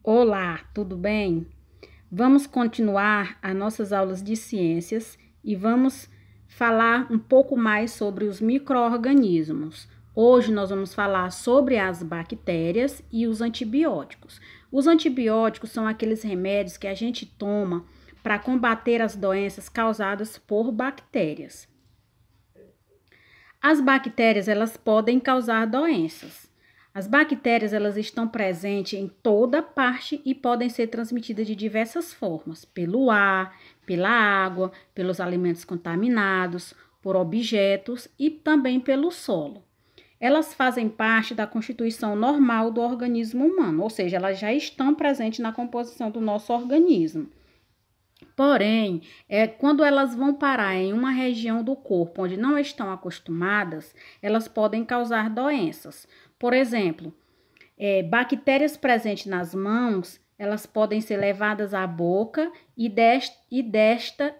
Olá, tudo bem? Vamos continuar as nossas aulas de ciências e vamos falar um pouco mais sobre os micro-organismos. Hoje nós vamos falar sobre as bactérias e os antibióticos. Os antibióticos são aqueles remédios que a gente toma para combater as doenças causadas por bactérias. As bactérias, elas podem causar doenças. As bactérias, elas estão presentes em toda parte e podem ser transmitidas de diversas formas, pelo ar, pela água, pelos alimentos contaminados, por objetos e também pelo solo. Elas fazem parte da constituição normal do organismo humano, ou seja, elas já estão presentes na composição do nosso organismo. Porém, quando elas vão parar em uma região do corpo onde não estão acostumadas, elas podem causar doenças. Por exemplo, bactérias presentes nas mãos, elas podem ser levadas à boca e desta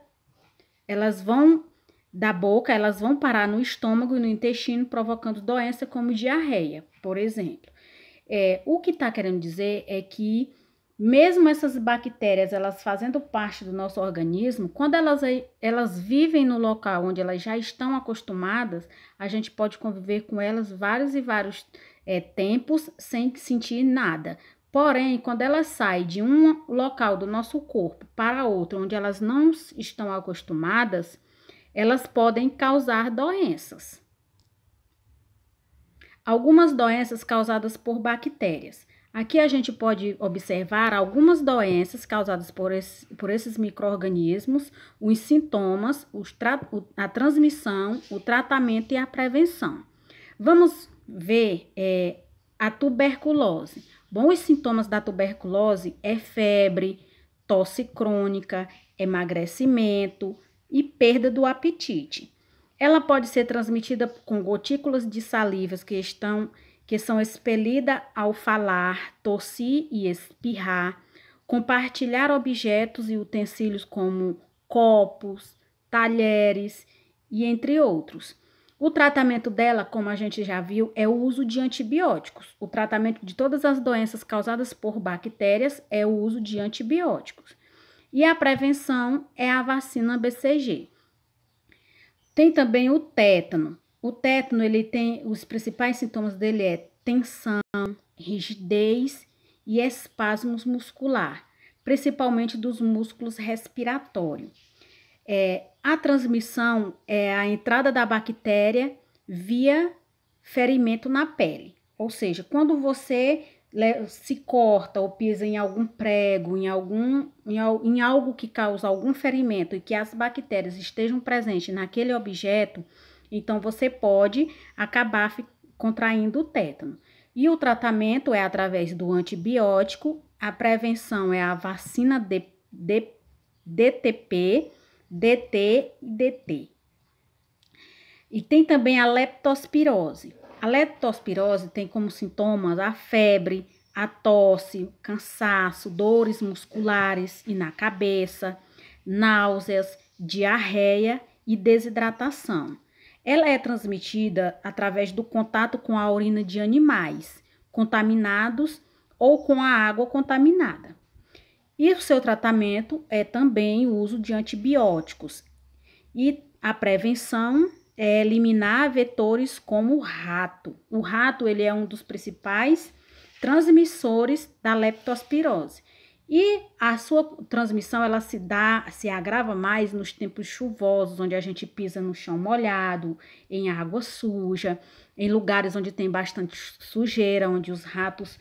elas vão da boca, elas vão parar no estômago e no intestino, provocando doença como diarreia, por exemplo. O que está querendo dizer é que mesmo essas bactérias, elas fazendo parte do nosso organismo, quando elas vivem no local onde elas já estão acostumadas, a gente pode conviver com elas vários e vários tempos sem sentir nada. Porém, quando elas saem de um local do nosso corpo para outro, onde elas não estão acostumadas, elas podem causar doenças. Algumas doenças causadas por bactérias. Aqui a gente pode observar algumas doenças causadas por esses micro-organismos, os sintomas, a transmissão, o tratamento e a prevenção. Vamos ver a tuberculose. Bom, os sintomas da tuberculose é febre, tosse crônica, emagrecimento e perda do apetite. Ela pode ser transmitida com gotículas de salivas que são expelidas ao falar, tossir e espirrar, compartilhar objetos e utensílios como copos, talheres e entre outros. O tratamento dela, como a gente já viu, é o uso de antibióticos. O tratamento de todas as doenças causadas por bactérias é o uso de antibióticos. E a prevenção é a vacina BCG. Tem também o tétano. O tétano, ele tem, os principais sintomas dele é tensão, rigidez e espasmos muscular, principalmente dos músculos respiratórios. A transmissão é a entrada da bactéria via ferimento na pele. Ou seja, quando você se corta ou pisa em algum prego, em algo que causa algum ferimento e que as bactérias estejam presentes naquele objeto, então você pode acabar contraindo o tétano. E o tratamento é através do antibiótico, a prevenção é a vacina DTP, DT e DT. E tem também a leptospirose. A leptospirose tem como sintomas a febre, a tosse, cansaço, dores musculares e na cabeça, náuseas, diarreia e desidratação. Ela é transmitida através do contato com a urina de animais contaminados ou com a água contaminada. E o seu tratamento é também o uso de antibióticos. E a prevenção é eliminar vetores como o rato. O rato, ele é um dos principais transmissores da leptospirose. E a sua transmissão, ela se agrava mais nos tempos chuvosos, onde a gente pisa no chão molhado, em água suja, em lugares onde tem bastante sujeira, onde os ratos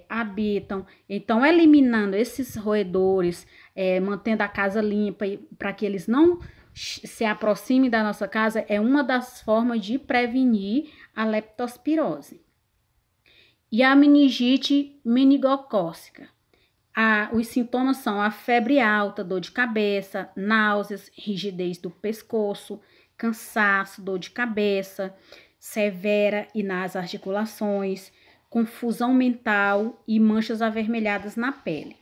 habitam. Então, eliminando esses roedores, mantendo a casa limpa para que eles não se aproximem da nossa casa, é uma das formas de prevenir a leptospirose. E a meningite meningocócica. Os sintomas são a febre alta, dor de cabeça, náuseas, rigidez do pescoço, cansaço, dor de cabeça severa e nas articulações, confusão mental e manchas avermelhadas na pele.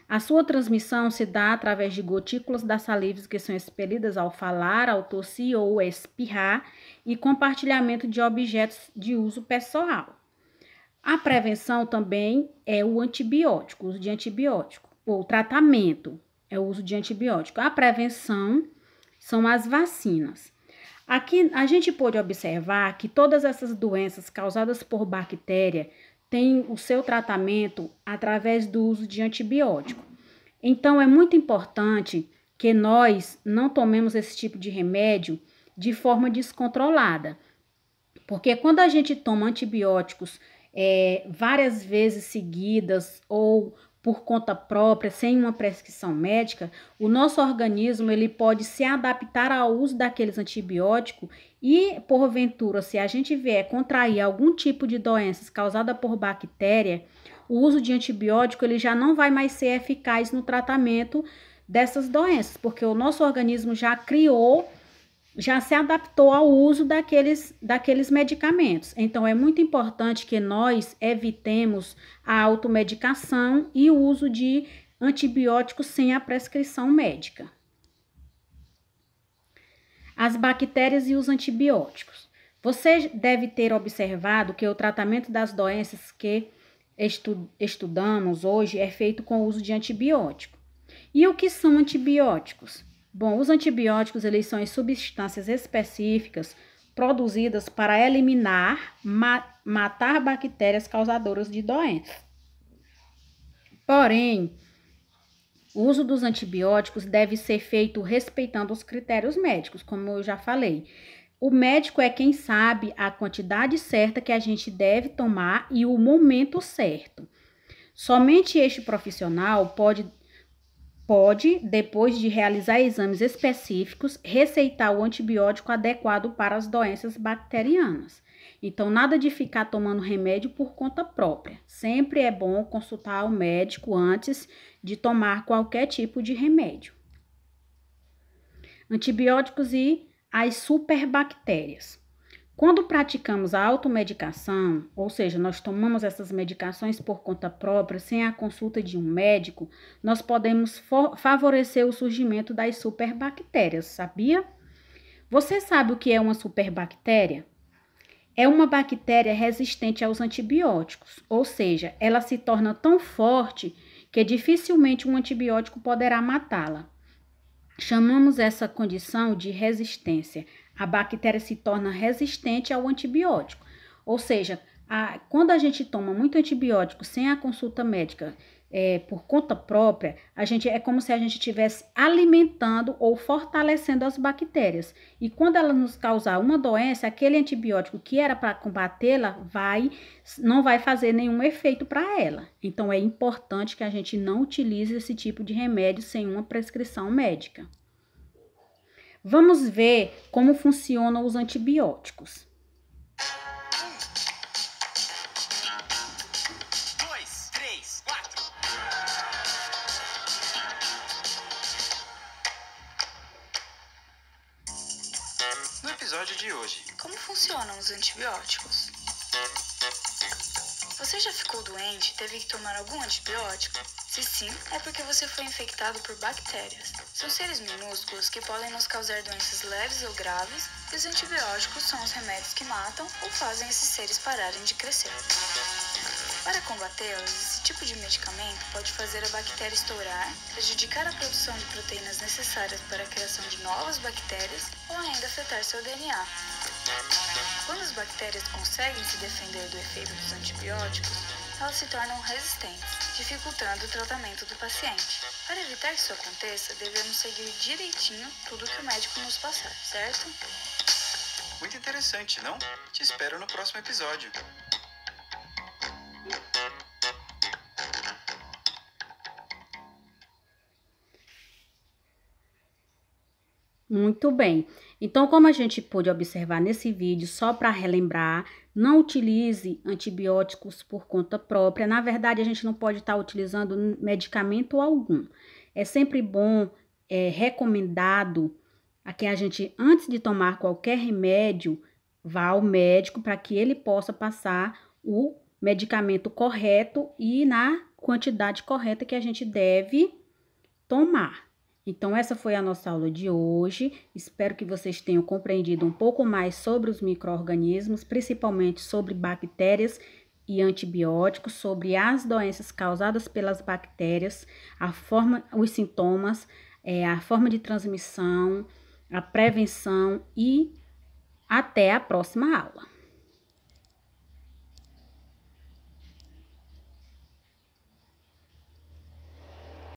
A sua transmissão se dá através de gotículas da saliva que são expelidas ao falar, ao tossir ou espirrar e compartilhamento de objetos de uso pessoal. A prevenção também é o antibiótico, o uso de antibiótico. O tratamento é o uso de antibiótico. A prevenção são as vacinas. Aqui a gente pode observar que todas essas doenças causadas por bactéria têm o seu tratamento através do uso de antibiótico. Então, é muito importante que nós não tomemos esse tipo de remédio de forma descontrolada. Porque quando a gente toma antibióticos várias vezes seguidas ou por conta própria, sem uma prescrição médica, o nosso organismo ele pode se adaptar ao uso daqueles antibióticos e, porventura, se a gente vier contrair algum tipo de doenças causada por bactéria, o uso de antibiótico ele já não vai mais ser eficaz no tratamento dessas doenças, porque o nosso organismo já se adaptou ao uso daqueles medicamentos. Então, é muito importante que nós evitemos a automedicação e o uso de antibióticos sem a prescrição médica. As bactérias e os antibióticos. Você deve ter observado que o tratamento das doenças que estudamos hoje é feito com o uso de antibiótico. E o que são antibióticos? Bom, os antibióticos, eles são as substâncias específicas produzidas para eliminar, matar bactérias causadoras de doenças. Porém, o uso dos antibióticos deve ser feito respeitando os critérios médicos, como eu já falei. O médico é quem sabe a quantidade certa que a gente deve tomar e o momento certo. Somente este profissional pode, depois de realizar exames específicos, receitar o antibiótico adequado para as doenças bacterianas. Então, nada de ficar tomando remédio por conta própria. Sempre é bom consultar o médico antes de tomar qualquer tipo de remédio. Antibióticos e as superbactérias. Quando praticamos a automedicação, ou seja, nós tomamos essas medicações por conta própria, sem a consulta de um médico, nós podemos favorecer o surgimento das superbactérias, sabia? Você sabe o que é uma superbactéria? É uma bactéria resistente aos antibióticos, ou seja, ela se torna tão forte que dificilmente um antibiótico poderá matá-la. Chamamos essa condição de resistência. A bactéria se torna resistente ao antibiótico. Ou seja, quando a gente toma muito antibiótico sem a consulta médica por conta própria, é como se a gente estivesse alimentando ou fortalecendo as bactérias. E quando ela nos causar uma doença, aquele antibiótico que era para combatê-la não vai fazer nenhum efeito para ela. Então, é importante que a gente não utilize esse tipo de remédio sem uma prescrição médica. Vamos ver como funcionam os antibióticos. 1, 2, 3, 4. No episódio de hoje, como funcionam os antibióticos? Você já ficou doente e teve que tomar algum antibiótico? Se sim, é porque você foi infectado por bactérias. São seres minúsculos que podem nos causar doenças leves ou graves, e os antibióticos são os remédios que matam ou fazem esses seres pararem de crescer. Para combatê-los, esse tipo de medicamento pode fazer a bactéria estourar, prejudicar a produção de proteínas necessárias para a criação de novas bactérias ou ainda afetar seu DNA. Quando as bactérias conseguem se defender do efeito dos antibióticos, elas se tornam resistentes, dificultando o tratamento do paciente. Para evitar que isso aconteça, devemos seguir direitinho tudo que o médico nos passar, certo? Muito interessante, não? Te espero no próximo episódio. Muito bem. Então, como a gente pôde observar nesse vídeo, só para relembrar, não utilize antibióticos por conta própria. Na verdade, a gente não pode estar utilizando medicamento algum. É sempre bom, recomendado, que a gente, antes de tomar qualquer remédio, vá ao médico para que ele possa passar o medicamento correto e na quantidade correta que a gente deve tomar. Então, essa foi a nossa aula de hoje. Espero que vocês tenham compreendido um pouco mais sobre os micro-organismos, principalmente sobre bactérias e antibióticos, sobre as doenças causadas pelas bactérias, os sintomas, a forma de transmissão, a prevenção e até a próxima aula.